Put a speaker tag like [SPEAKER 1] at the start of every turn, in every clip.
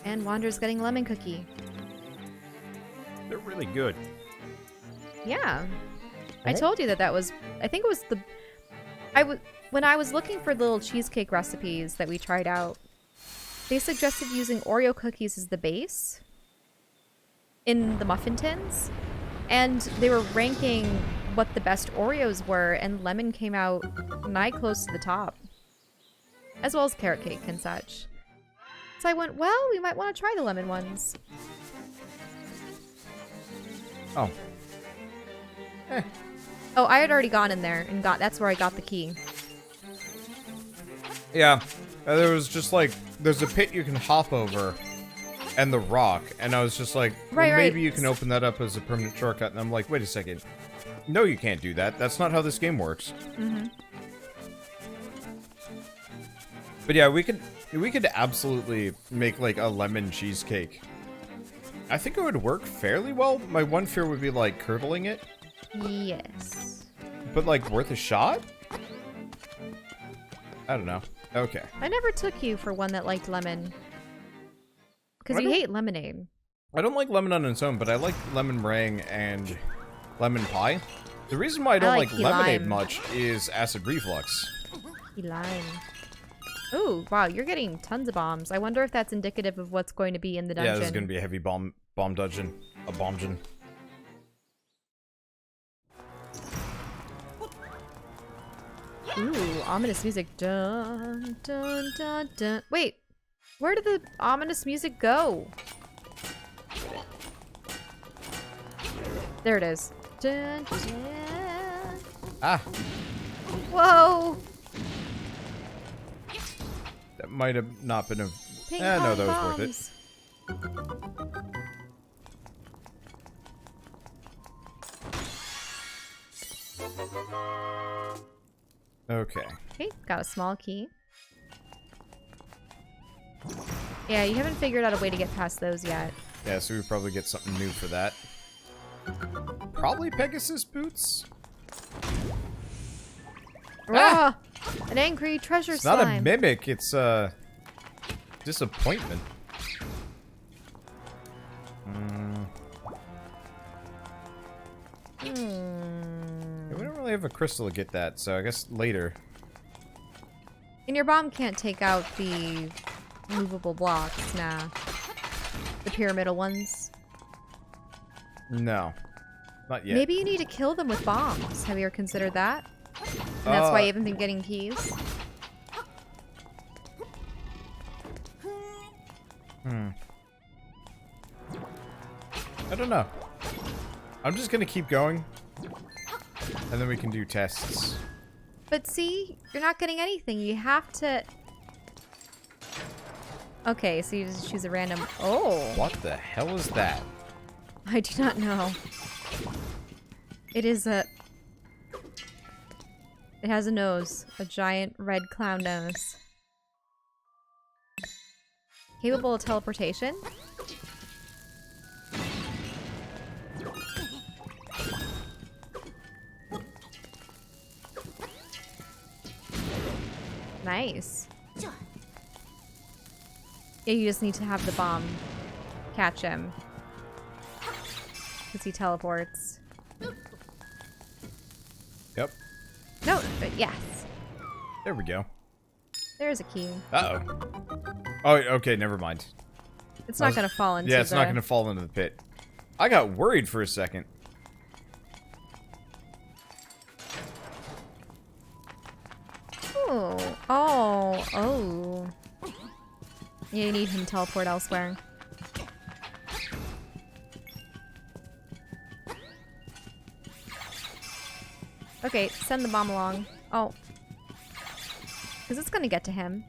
[SPEAKER 1] And Wander's getting lemon cookie.
[SPEAKER 2] They're really good.
[SPEAKER 1] Yeah. I told you that was... I think it was the... When I was looking for little cheesecake recipes that we tried out, they suggested using Oreo cookies as the base in the muffin tins. And they were ranking what the best Oreos were, and lemon came out nigh close to the top. As well as carrot cake and such. So I went, well, we might want to try the lemon ones.
[SPEAKER 2] Oh.
[SPEAKER 1] Oh, I had already gone in there and that's where I got the key.
[SPEAKER 2] Yeah. There was just like, there's a pit you can hop over and the rock. And I was just like, well, maybe you can open that up as a permanent shortcut. And I'm like, wait a second. No, you can't do that. That's not how this game works.
[SPEAKER 1] Mm-hmm.
[SPEAKER 2] But yeah, we could absolutely make like a lemon cheesecake. I think it would work fairly well. My one fear would be like curdling it.
[SPEAKER 1] Yes.
[SPEAKER 2] But like worth a shot? I don't know. Okay.
[SPEAKER 1] I never took you for one that liked lemon. Because you hate lemonade.
[SPEAKER 2] I don't like lemon on its own, but I like lemon meringue and lemon pie. The reason why I don't like lemonade much is acid reflux.
[SPEAKER 1] Key lime. Ooh, wow, you're getting tons of bombs. I wonder if that's indicative of what's going to be in the dungeon.
[SPEAKER 2] Yeah, this is going to be a heavy bomb dungeon. A bombgen.
[SPEAKER 1] Ooh, ominous music. Dun, dun, dun, dun. Wait, where did the ominous music go? There it is. Dun, dun.
[SPEAKER 2] Ah.
[SPEAKER 1] Whoa.
[SPEAKER 2] That might have not been a...
[SPEAKER 1] Ping
[SPEAKER 2] no,
[SPEAKER 1] pong
[SPEAKER 2] that was
[SPEAKER 1] bombs.
[SPEAKER 2] worth it. Okay.
[SPEAKER 1] Okay, got a small key. Yeah, you haven't figured out a way to get past those yet.
[SPEAKER 2] Yeah, so we probably get something new for that. Probably Pegasus boots?
[SPEAKER 1] Ah! An angry treasure
[SPEAKER 2] It's
[SPEAKER 1] slime.
[SPEAKER 2] not a mimic, it's disappointment. Yeah, we don't really have a crystal to get that, so I guess later.
[SPEAKER 1] And your bomb can't take out the movable blocks, nah. The pyramidal ones.
[SPEAKER 2] No. Not yet.
[SPEAKER 1] Maybe you need to kill them with bombs. Have you ever considered that? And that's why you haven't been getting keys?
[SPEAKER 2] I don't know. I'm just gonna keep going. And then we can do tests.
[SPEAKER 1] But see, you're not getting anything. You have to... Okay, so you just choose a random... Oh!
[SPEAKER 2] What the hell is that?
[SPEAKER 1] I do not know. It is a... It has a nose. A giant red clown nose. Capable of teleportation? Nice. Yeah, you just need to have the bomb catch him. Because he teleports.
[SPEAKER 2] Yep.
[SPEAKER 1] No, but yes.
[SPEAKER 2] There we go.
[SPEAKER 1] There's a key.
[SPEAKER 2] Uh-oh. Oh, okay, never mind.
[SPEAKER 1] It's not gonna fall into
[SPEAKER 2] Yeah, it's not gonna fall into the pit. I got worried for a second.
[SPEAKER 1] Oh. Oh. Oh. Yeah, you need him to teleport elsewhere. Okay, send the bomb along. Oh. Because it's gonna get to him.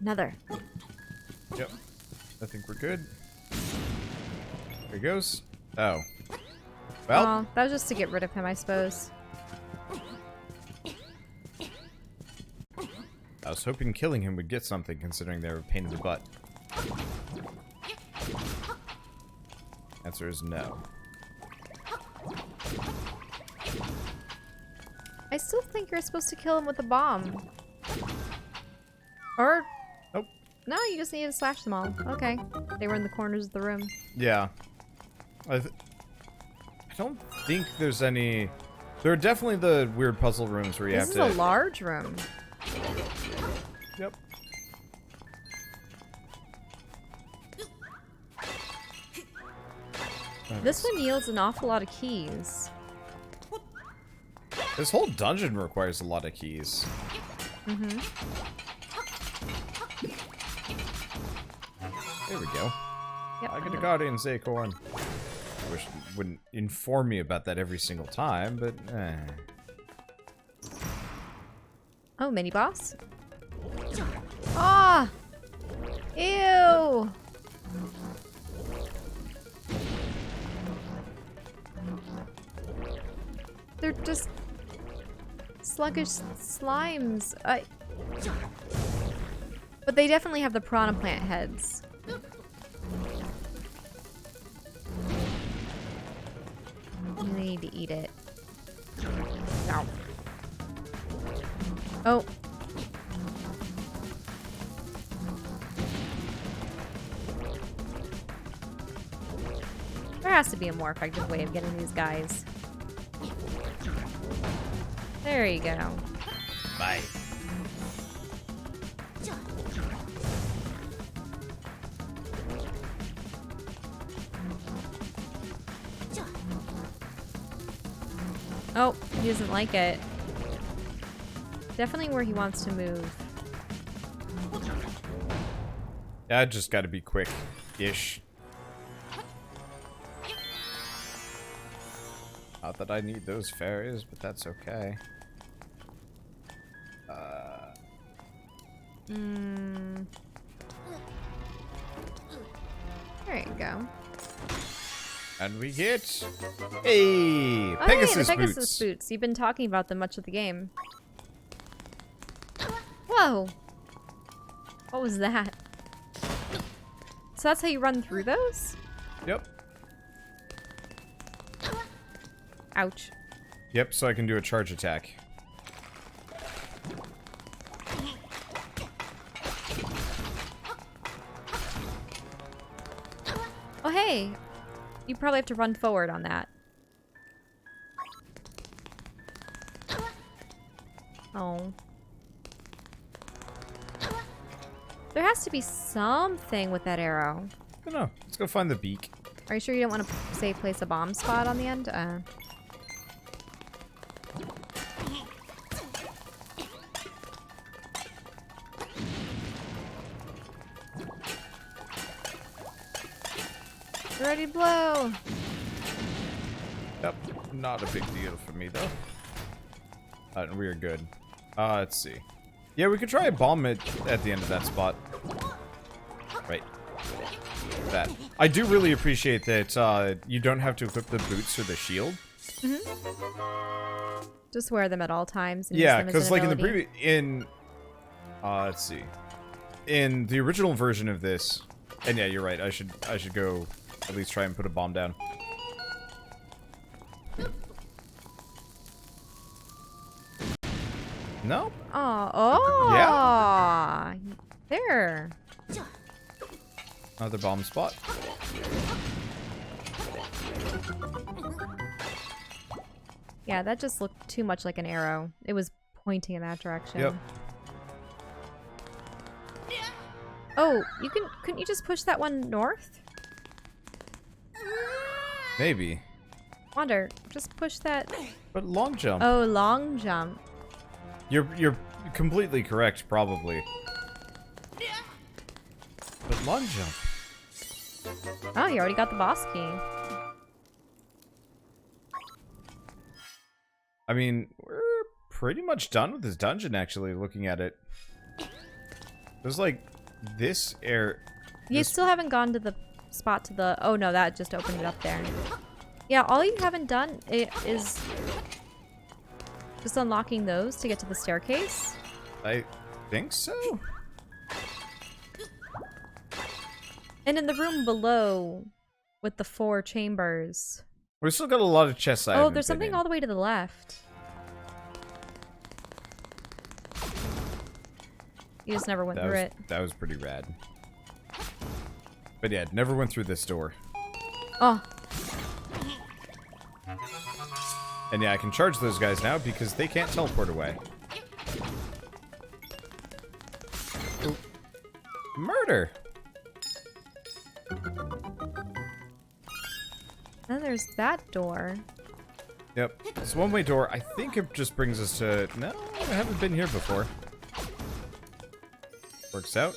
[SPEAKER 1] Another.
[SPEAKER 2] Yep. I think we're good. There he goes. Oh. Well.
[SPEAKER 1] Oh, that was just to get rid of him, I suppose.
[SPEAKER 2] I was hoping killing him would get something, considering they were a pain in the butt. Answer is no.
[SPEAKER 1] I still think you're supposed to kill him with a bomb. Or...
[SPEAKER 2] Nope.
[SPEAKER 1] No, you just need to slash them all. Okay. They were in the corners of the room.
[SPEAKER 2] Yeah. I don't think there's any... There are definitely the weird puzzle rooms where you have to...
[SPEAKER 1] This is a large room.
[SPEAKER 2] Yep.
[SPEAKER 1] This one yields an awful lot of keys.
[SPEAKER 2] This whole dungeon requires a lot of keys.
[SPEAKER 1] Mm-hmm.
[SPEAKER 2] There we go.
[SPEAKER 1] Yep,
[SPEAKER 2] I get a guardian's acorn. I wish it wouldn't inform me about that every single time, but
[SPEAKER 1] Oh, mini boss? Ah! Ew! They're just sluggish slimes. But they definitely have the piranha plant heads. You need to eat it. Ow. Oh. There has to be a more effective way of getting these guys. There you go.
[SPEAKER 2] bye.
[SPEAKER 1] Oh, he doesn't like it. Definitely where he wants to move.
[SPEAKER 2] Yeah, I just gotta be quick-ish. Not that I need those fairies, but that's okay.
[SPEAKER 1] There you go.
[SPEAKER 2] And we get... Hey!
[SPEAKER 1] Oh,
[SPEAKER 2] Pegasus
[SPEAKER 1] hey, the Pegasus
[SPEAKER 2] boots!
[SPEAKER 1] boots. You've been talking about them much of the game. Whoa! What was that? So that's how you run through those?
[SPEAKER 2] Yep.
[SPEAKER 1] Ouch.
[SPEAKER 2] Yep, so I can do a charge attack.
[SPEAKER 1] Oh, hey! You probably have to run forward on that. Oh. There has to be something with that arrow.
[SPEAKER 2] I don't know. Let's go find the beak.
[SPEAKER 1] Are you sure you don't want to, say, place a bomb spot on the end? Ready, blow!
[SPEAKER 2] Yep, not a big deal for me, though. We're good. Let's see. Yeah, we could try a bomb at the end of that spot. Right. That. I do really appreciate that you don't have to equip the boots or the shield.
[SPEAKER 1] Mm-hmm. Just wear them at all times. And
[SPEAKER 2] Yeah,
[SPEAKER 1] because
[SPEAKER 2] like in the previous... let's see. In the original version of this... And yeah, you're right. I should go at least try and put a bomb down. No?
[SPEAKER 1] Oh.
[SPEAKER 2] Yeah.
[SPEAKER 1] There.
[SPEAKER 2] Another bomb spot.
[SPEAKER 1] Yeah, that just looked too much like an arrow. It was pointing in that direction.
[SPEAKER 2] Yep.
[SPEAKER 1] Oh, couldn't you just push that one north?
[SPEAKER 2] Maybe.
[SPEAKER 1] Wander, just push that.
[SPEAKER 2] But long jump.
[SPEAKER 1] Oh, long jump.
[SPEAKER 2] You're completely correct, probably. But long jump.
[SPEAKER 1] Oh, you already got the boss key.
[SPEAKER 2] I mean, we're pretty much done with this dungeon, actually, looking at it. There's like this air.
[SPEAKER 1] You still haven't gone to the spot to the... Oh no, that just opened it up there. Yeah, all you haven't done is just unlocking those to get to the staircase.
[SPEAKER 2] I think so.
[SPEAKER 1] And in the room below with the 4 chambers.
[SPEAKER 2] We still got a lot of chests.
[SPEAKER 1] Oh, there's something all the way to the left. You just never went through it.
[SPEAKER 2] That was pretty rad. But yeah, never went through this door.
[SPEAKER 1] Oh.
[SPEAKER 2] And yeah, I can charge those guys now because they can't teleport away. Ooh. Murder!
[SPEAKER 1] Then there's that door.
[SPEAKER 2] Yep. It's a one-way door. I think it just brings us to... No, I haven't been here before. Works out.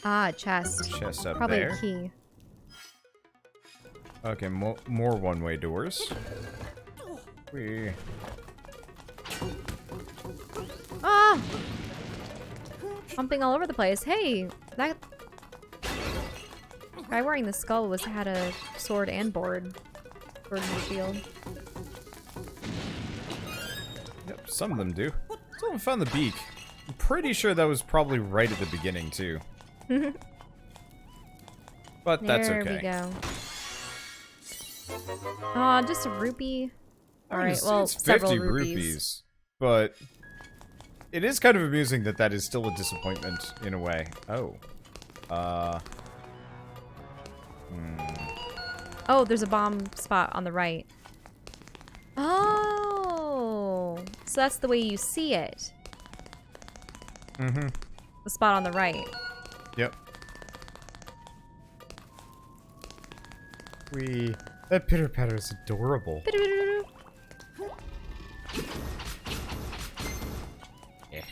[SPEAKER 1] Ah, chest.
[SPEAKER 2] Chest up
[SPEAKER 1] Probably
[SPEAKER 2] there.
[SPEAKER 1] a key.
[SPEAKER 2] Okay, more one-way doors.
[SPEAKER 1] Ah! Pumping all over the place. Hey, that guy wearing the skull had a sword and board. Sword and shield.
[SPEAKER 2] Yep, some of them do. Still haven't found the beak. I'm pretty sure that was probably right at the beginning, too. But that's okay.
[SPEAKER 1] There we go. Aw, just a rupee. Alright, well,
[SPEAKER 2] it's 50
[SPEAKER 1] several rupees.
[SPEAKER 2] But it is kind of amusing that that is still a disappointment in a way. Oh.
[SPEAKER 1] Oh, there's a bomb spot on the right. Oh, so that's the way you see it.
[SPEAKER 2] Mm-hmm.
[SPEAKER 1] The spot on the right.
[SPEAKER 2] Yep. That pitter-patter is adorable. Yeah.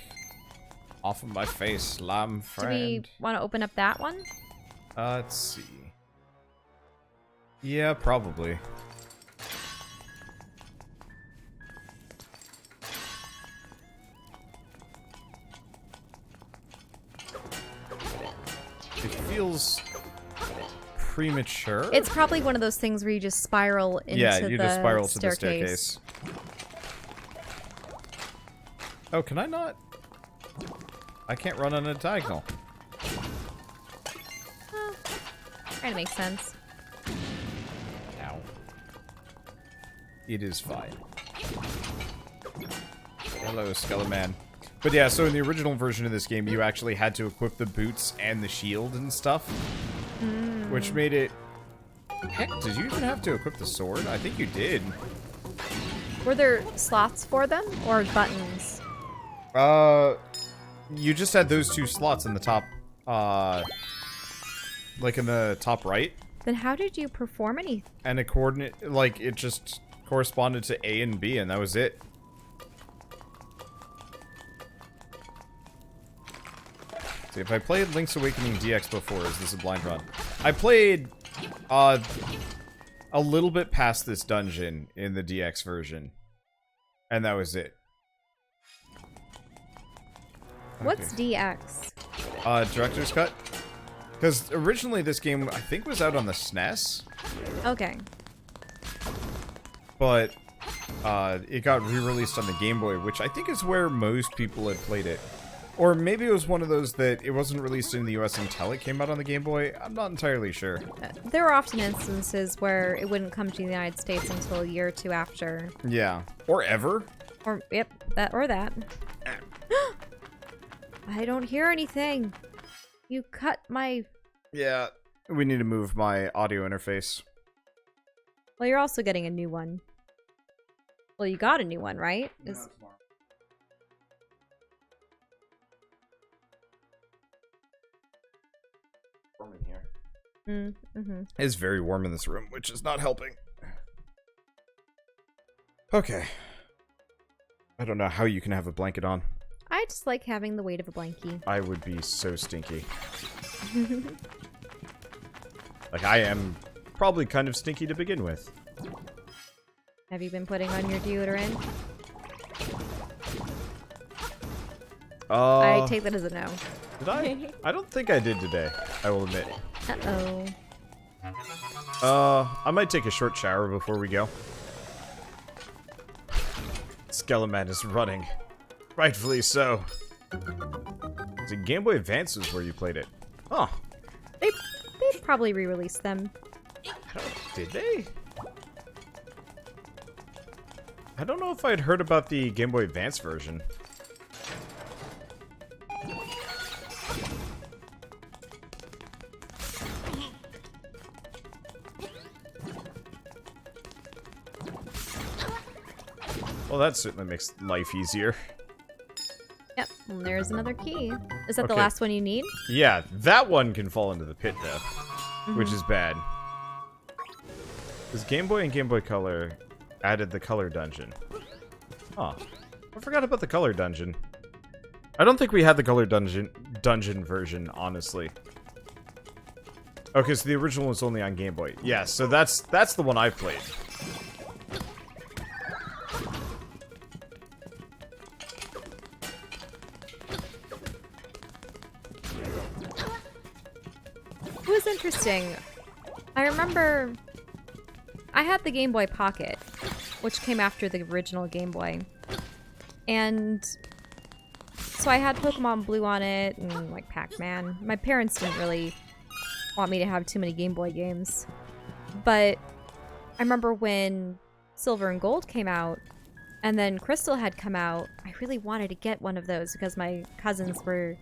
[SPEAKER 2] Off of my face, slime friend.
[SPEAKER 1] Do we want to open up that one?
[SPEAKER 2] Let's see. Yeah, probably. It feels premature.
[SPEAKER 1] It's probably one of those things where you just spiral into
[SPEAKER 2] you just spiral to the
[SPEAKER 1] staircase.
[SPEAKER 2] Oh, can I not? I can't run on a diagonal.
[SPEAKER 1] Kind of makes sense.
[SPEAKER 2] Ow. It is fine. Hello, Skeleman. But yeah, so in the original version of this game, you actually had to equip the boots and the shield and stuff. Which made it... Heck, did you even have to equip the sword? I think you did.
[SPEAKER 1] Were there slots for them or buttons?
[SPEAKER 2] You just had those two slots in the top, like in the top right.
[SPEAKER 1] Then how did you perform anything?
[SPEAKER 2] And a coordinate, like, it just corresponded to A and B, and that was it. See, if I played Link's Awakening DX before, is this a blind run? I played, a little bit past this dungeon in the DX version. And that was it.
[SPEAKER 1] What's DX?
[SPEAKER 2] Director's Cut. Because originally this game, I think, was out on the SNES.
[SPEAKER 1] Okay.
[SPEAKER 2] But, it got re-released on the Game Boy, which I think is where most people had played it. Or maybe it was one of those that it wasn't released in the US until it came out on the Game Boy. I'm not entirely sure.
[SPEAKER 1] There were often instances where it wouldn't come to the United States until a year or two after.
[SPEAKER 2] Yeah. Or ever.
[SPEAKER 1] Or, yep, that or that. I don't hear anything. You cut my...
[SPEAKER 2] Yeah, we need to move my audio interface.
[SPEAKER 1] Well, you're also getting a new one. Well, you got a new one, right?
[SPEAKER 2] No,
[SPEAKER 1] Is...
[SPEAKER 2] tomorrow. Warm in here.
[SPEAKER 1] Mm-hmm.
[SPEAKER 2] It's very warm in this room, which is not helping. Okay. I don't know how you can have a blanket on.
[SPEAKER 1] I just like having the weight of a blankie.
[SPEAKER 2] I would be so stinky. Like, I am probably kind of stinky to begin with.
[SPEAKER 1] Have you been putting on your deodorant? I take that as a no.
[SPEAKER 2] Did I? I don't think I did today, I will admit.
[SPEAKER 1] Uh-oh.
[SPEAKER 2] I might take a short shower before we go. Skeleman is running. Rightfully so. The Game Boy Advance is where you played it. Huh.
[SPEAKER 1] They probably re-released them.
[SPEAKER 2] Did they? I don't know if I'd heard about the Game Boy Advance version. Well, that certainly makes life easier.
[SPEAKER 1] Yep, and there's another key. Is that the last one you need?
[SPEAKER 2] Yeah, that one can fall into the pit, though, which is bad. Because Game Boy and Game Boy Color added the color dungeon. Huh. I forgot about the color dungeon. I don't think we had the color dungeon version, honestly. Okay, so the original was only on Game Boy. Yeah, so that's the one I played.
[SPEAKER 1] It was interesting. I remember I had the Game Boy Pocket, which came after the original Game Boy. And so I had Pokemon Blue on it and like Pac-Man. My parents didn't really want me to have too many Game Boy games. But I remember when Silver and Gold came out and then Crystal had come out, I really wanted to get one of those because my cousins were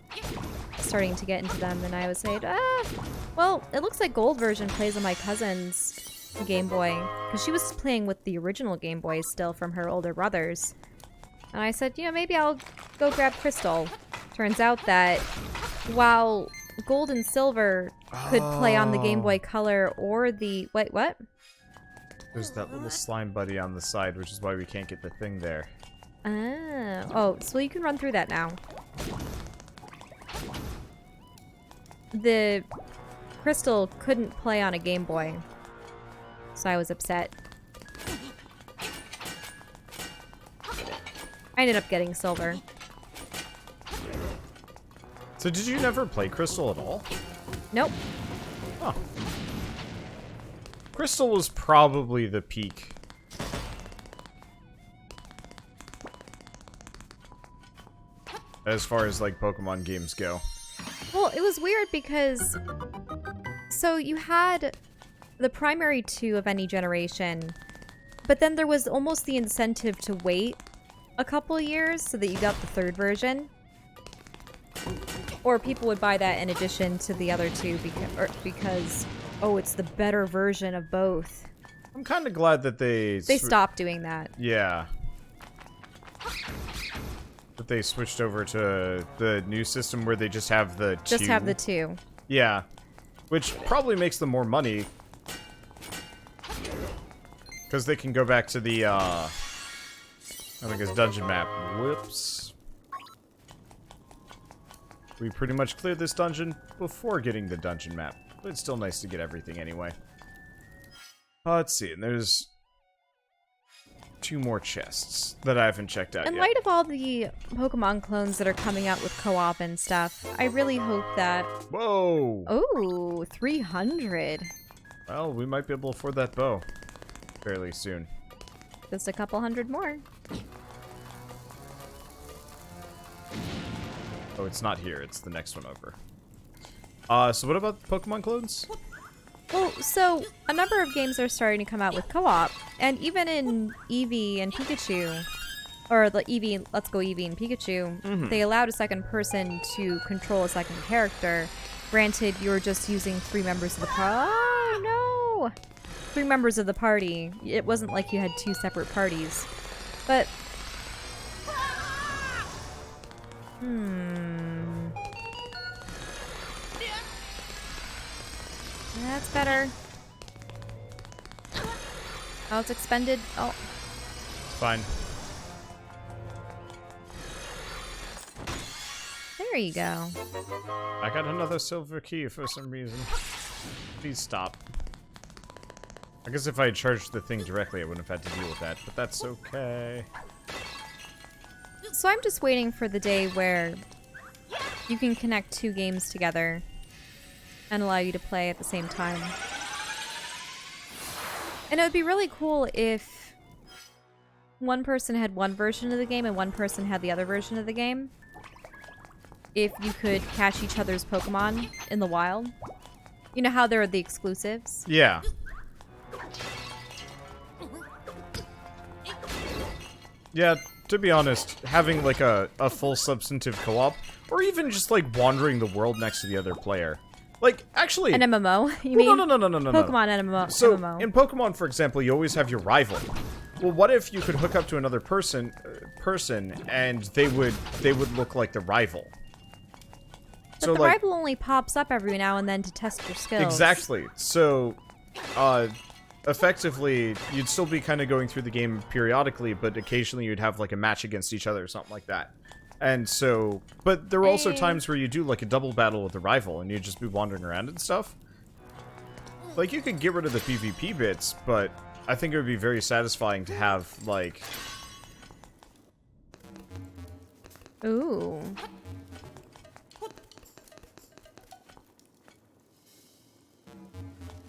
[SPEAKER 1] starting to get into them, and I was saying, well, it looks like Gold version plays on my cousin's Game Boy because she was playing with the original Game Boy still from her older brothers. And I said, you know, maybe I'll go grab Crystal. Turns out that while Gold and Silver could play on the Game Boy Color or the... Wait, what?
[SPEAKER 2] There's that little slime buddy on the side, which is why we can't get the thing there.
[SPEAKER 1] Oh, so you can run through that now. The Crystal couldn't play on a Game Boy, so I was upset. I ended up getting Silver.
[SPEAKER 2] So did you never play Crystal at all?
[SPEAKER 1] Nope.
[SPEAKER 2] Huh. Crystal was probably the peak. As far as, like, Pokemon games go.
[SPEAKER 1] Well, it was weird because... So you had the primary two of any generation, but then there was almost the incentive to wait a couple years so that you got the third version. Or people would buy that in addition to the other two because oh, it's the better version of both.
[SPEAKER 2] I'm kind of glad that they
[SPEAKER 1] stopped doing that.
[SPEAKER 2] Yeah. That they switched over to the new system where they just have the two.
[SPEAKER 1] Just have the two.
[SPEAKER 2] Yeah. Which probably makes them more money. Because they can go back to the, I think it's dungeon map. Whoops. We pretty much cleared this dungeon before getting the dungeon map. But it's still nice to get everything anyway. Let's see, and there's 2 more chests that I haven't checked out yet.
[SPEAKER 1] In light of all the Pokemon clones that are coming out with co-op and stuff, I really hope that...
[SPEAKER 2] Whoa!
[SPEAKER 1] Oh, 300.
[SPEAKER 2] Well, we might be able to afford that bow fairly soon.
[SPEAKER 1] Just a couple hundred more.
[SPEAKER 2] Oh, it's not here. It's the next one over. So what about Pokemon clones?
[SPEAKER 1] Well, so a number of games are starting to come out with co-op, and even in Eevee and Pikachu, or the Eevee, Let's Go Eevee and Pikachu, they allowed a second person to control a second character. Granted, you're just using 3 members of the party. Oh, no! 3 members of the party. It wasn't like you had 2 separate parties. But... That's better. Oh, it's expended. Oh.
[SPEAKER 2] It's fine.
[SPEAKER 1] There you go.
[SPEAKER 2] I got another silver key for some reason. Please stop. I guess if I had charged the thing directly, I wouldn't have had to deal with that, but that's okay.
[SPEAKER 1] So I'm just waiting for the day where you can connect 2 games together and allow you to play at the same time. And it would be really cool if one person had one version of the game and one person had the other version of the game. If you could catch each other's Pokemon in the wild. You know how there are the exclusives?
[SPEAKER 2] Yeah. Yeah, to be honest, having like a full substantive co-op, or even just like wandering the world next to the other player. Like, actually...
[SPEAKER 1] An MMO, you mean?
[SPEAKER 2] No.
[SPEAKER 1] Pokemon MMO.
[SPEAKER 2] So, in Pokemon, for example, you always have your rival. Well, what if you could hook up to another person, and they would look like the rival?
[SPEAKER 1] But so, the rival only pops up every now and then to test your skills.
[SPEAKER 2] Exactly. So, effectively, you'd still be kind of going through the game periodically, but occasionally you'd have like a match against each other or something like that. And so, but there were also times where you do like a double battle with the rival, and you'd just be wandering around and stuff. Like, you could get rid of the PvP bits, but I think it would be very satisfying to have, like...
[SPEAKER 1] Ooh.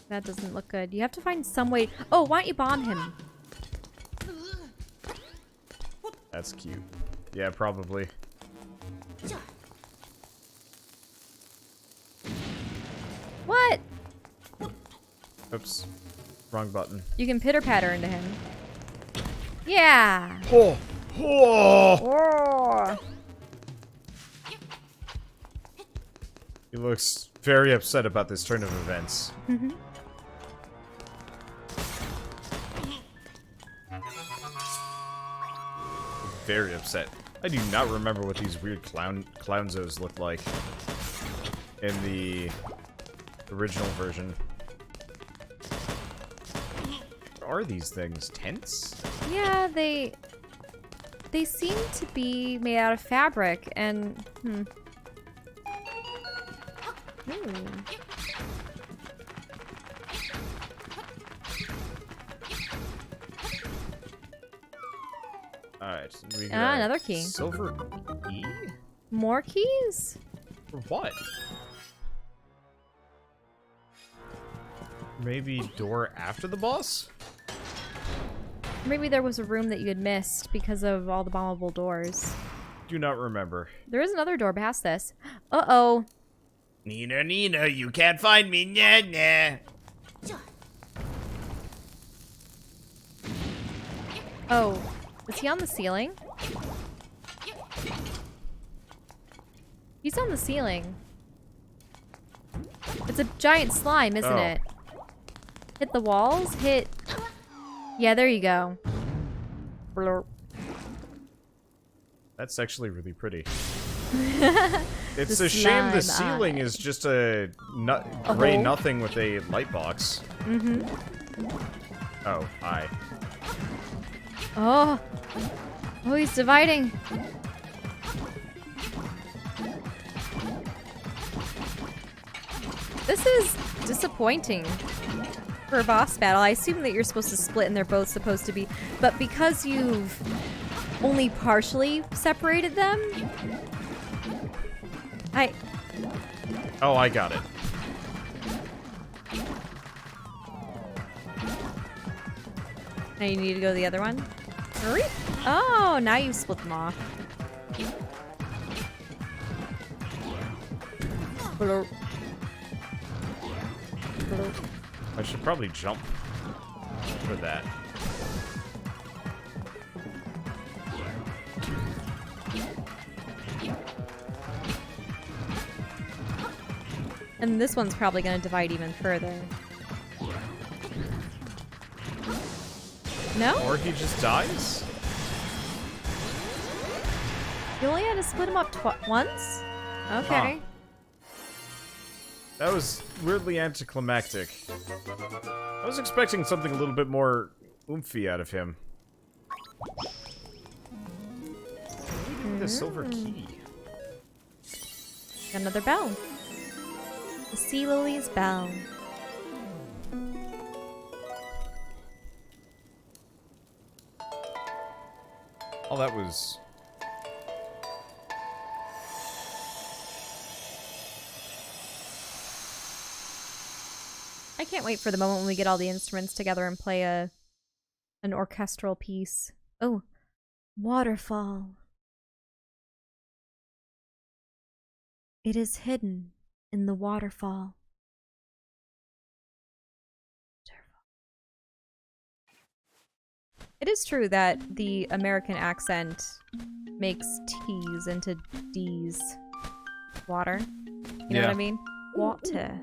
[SPEAKER 1] That doesn't look good. You have to find some way... Oh, why don't you bomb him?
[SPEAKER 2] That's cute. Yeah, probably.
[SPEAKER 1] What?
[SPEAKER 2] Oops. Wrong button.
[SPEAKER 1] You can pitter-patter into him. Yeah!
[SPEAKER 2] Oh! Oh!
[SPEAKER 1] Oh!
[SPEAKER 2] He looks very upset about this turn of events.
[SPEAKER 1] Mm-hmm.
[SPEAKER 2] Very upset. I do not remember what these weird clownzos look like in the original version. What are these things? Tents?
[SPEAKER 1] Yeah, they seem to be made out of fabric and
[SPEAKER 2] Alright, we got
[SPEAKER 1] another key.
[SPEAKER 2] Silver key?
[SPEAKER 1] More keys?
[SPEAKER 2] For what? Maybe door after the boss?
[SPEAKER 1] Maybe there was a room that you had missed because of all the bombable doors.
[SPEAKER 2] Do not remember.
[SPEAKER 1] There is another door past this. Uh-oh.
[SPEAKER 2] Nina, Nina, you can't find me, nah, nah.
[SPEAKER 1] Oh, is he on the ceiling? He's on the ceiling. It's a giant slime, isn't it? Hit the walls, hit... Yeah, there you go. Blurp.
[SPEAKER 2] That's actually really pretty. It's a shame the ceiling is just a gray nothing with a light box.
[SPEAKER 1] Mm-hmm.
[SPEAKER 2] Oh, hi.
[SPEAKER 1] Oh. Oh, he's dividing. This is disappointing for a boss battle. I assume that you're supposed to split and they're both supposed to be, but because you've only partially separated them,
[SPEAKER 2] Oh, I got it.
[SPEAKER 1] Now you need to go to the other one. Hurry! Oh, now you've split them off. Blurp. Blurp.
[SPEAKER 2] I should probably jump for that.
[SPEAKER 1] And this one's probably going to divide even further. No?
[SPEAKER 2] Or he just dies?
[SPEAKER 1] You only had to split him up once? Okay.
[SPEAKER 2] Huh. That was weirdly anticlimactic. I was expecting something a little bit more oomphy out of him. The silver key.
[SPEAKER 1] Another bell. The sea lily's bell.
[SPEAKER 2] Oh, that was...
[SPEAKER 1] I can't wait for the moment when we get all the instruments together and play an orchestral piece. Oh, waterfall. It is hidden in the waterfall. It is true that the American accent makes T's into D's. Water. You know what I mean? Water.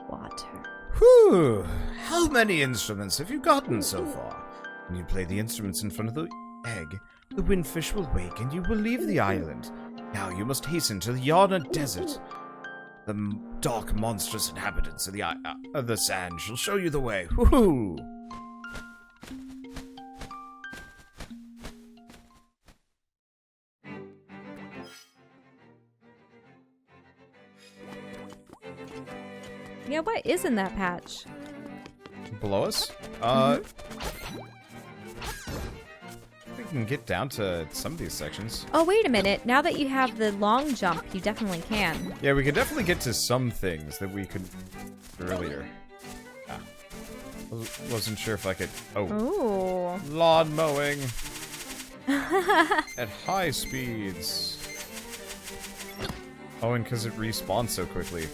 [SPEAKER 1] Water.
[SPEAKER 2] Whew! How many instruments have you gotten so far? When you play the instruments in front of the egg, the windfish will wake and you will leave the island. Now you must hasten to the Yarna Desert. The dark, monstrous inhabitants of the sand shall show you the way. Woohoo!
[SPEAKER 1] Yeah, what is in that patch?
[SPEAKER 2] Below us? We can get down to some of these sections.
[SPEAKER 1] Oh, wait a minute. Now that you have the long jump, you definitely can.
[SPEAKER 2] Yeah, we could definitely get to some things that we could earlier. Ah. Wasn't sure if I could... Oh.
[SPEAKER 1] Ooh.
[SPEAKER 2] Lawn mowing. At high speeds. Oh, and because it respawns so quickly.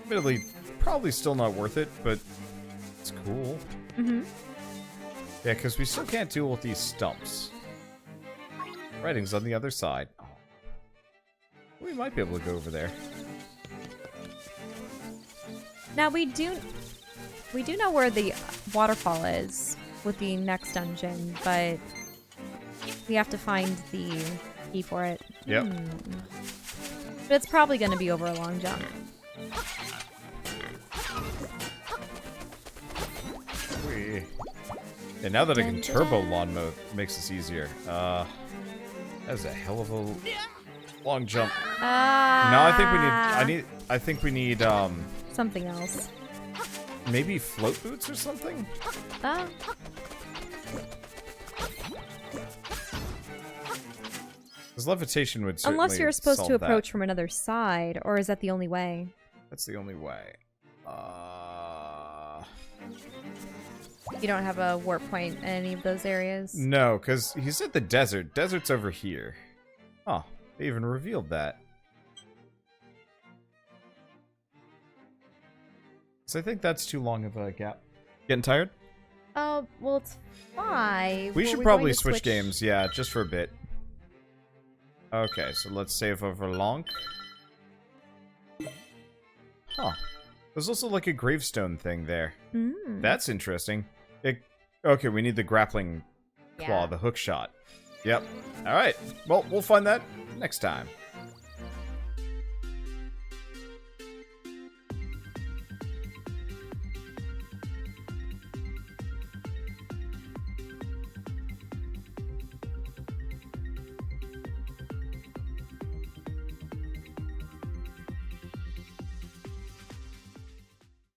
[SPEAKER 2] Admittedly, probably still not worth it, but it's cool.
[SPEAKER 1] Mm-hmm.
[SPEAKER 2] Yeah, because we still can't deal with these stumps. Writing's on the other side. Oh. We might be able to go over there.
[SPEAKER 1] Now we do know where the waterfall is with the next dungeon, but we have to find the key for it.
[SPEAKER 2] Yep.
[SPEAKER 1] But it's probably going to be over a long jump.
[SPEAKER 2] And now that I can turbo lawn mow, it makes this easier. That's a hell of a long jump. No, I think we need
[SPEAKER 1] something else.
[SPEAKER 2] Maybe float boots or something? Because levitation would certainly
[SPEAKER 1] unless you're supposed to
[SPEAKER 2] solve
[SPEAKER 1] approach
[SPEAKER 2] that.
[SPEAKER 1] from another side, or is that the only way?
[SPEAKER 2] That's the only way.
[SPEAKER 1] You don't have a warp point in any of those areas?
[SPEAKER 2] No, because he said the desert. Desert's over here. Oh, they even revealed that. So I think that's too long of a gap. Getting tired?
[SPEAKER 1] Oh, well, it's 5.
[SPEAKER 2] We should probably switch games, yeah, just for a bit. Okay, so let's save over Lonk. Huh. There's also like a gravestone thing there. That's interesting. Okay, we need the grappling claw, the hook shot. Yep. Alright, well, we'll find that next time.